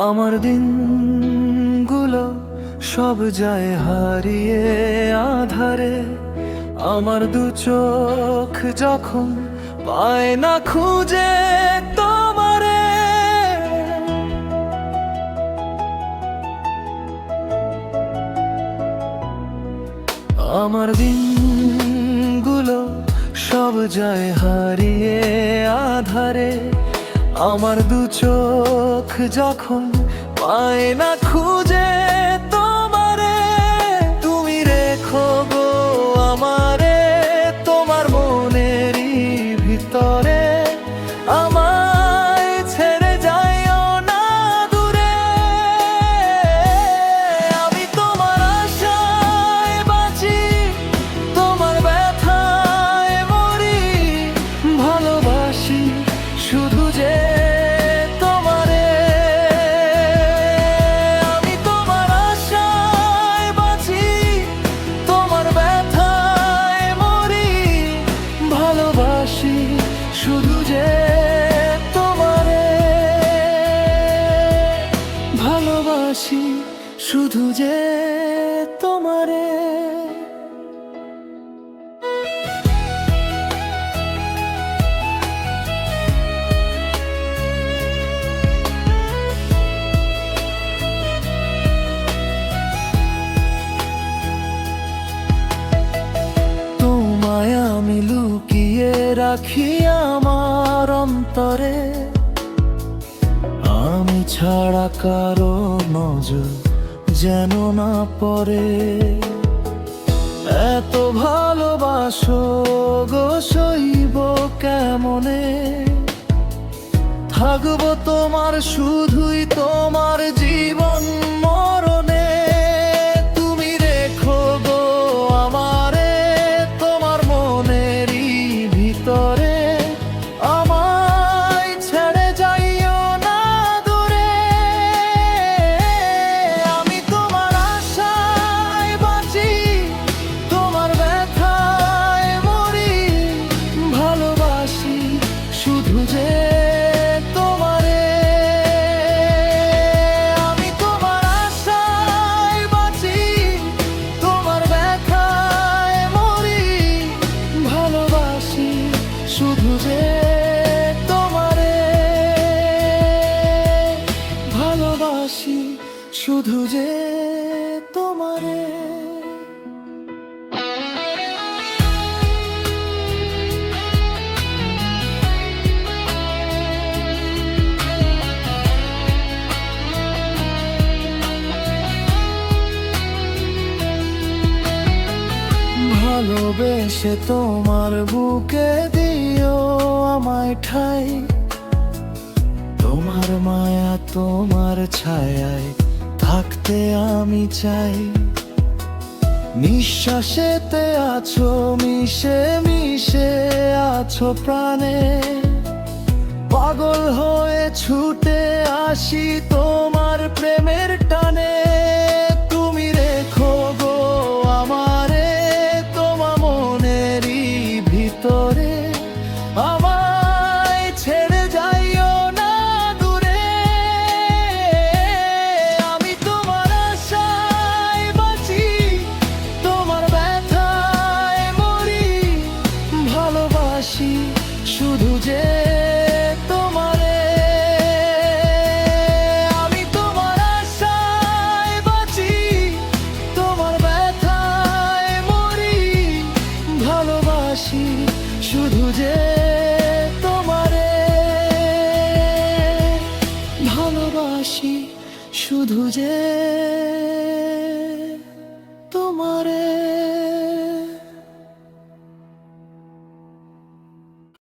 আমার দিনগুলো সব যায় হারিয়ে আধারে। আমার দু চোখ যখন পায় না খুঁজে তোমারে, আমার দিনগুলো সব যায় হারিয়ে আধারে। আমার দু চোখ যখন পায় না খুঁজে তোমারে, তুমি রেখো গো আমারে তোমার মনেরই ভিতরে। আমায় ছেড়ে যাইও না দূরে, আমি তোমার আশায় বাঁচি, তোমার ব্যথায় মরি। ভালোবাসি শুধু যে তোমারে, আমি তোমার আশায় বাঁচি, তোমার ব্যথায় মরি। ভালোবাসি শুধু যে তোমারে, ভালোবাসি শুধু যে তোমারে। তোমায় আমি লুকিয়ে রাখি আমার অন্তরে, আমি ছাড়া কারো নজর যেন না পড়ে। এত ভালোবাসো গো সইব কেমনে, থাকবো তোমার শুধুই তোমার জীবন মরণে। তুমি রেখো গো আমারে তোমার মনেরই ভিতরে, আমায় ছেড়ে যাইও না দূরে। আমি তোমার আশায় বাঁচি, তোমার ব্যথায় মরি। ভালোবাসি শুধু যে তোমারে, আমি তোমার আশায় বাঁচি, তোমার ব্যথায় মরি। ভালোবাসি শুধু যে তোমারে, ভালোবাসি শুধু যে তোমারে। ভালোবেসে তোমার বুকে দিও আমায় ঠাই, তোমার মায়া তোমার ছায়ায় থাকতে আমি চাই। নিঃশ্বাসেতে আছো মিশে মিশে আছো প্রাণে, পাগল হয়ে ছুটে আসি তোমার প্রেমের টানে। তুমি রেখো গো আমারে তোমার মনেরই ভিতরে, আমায় ছেড়ে যাইও না দূরে। আমি তোমার আশায় বাঁচি, তোমার ব্যথায় মরি। ভালোবাসি শুধু যে তোমারে, আমি তোমার আশায় বাঁচি, তোমার ব্যথায় মরি। ভালোবাসি শুধু যে তোমারে, ভালোবাসি শুধু যে তোমারে।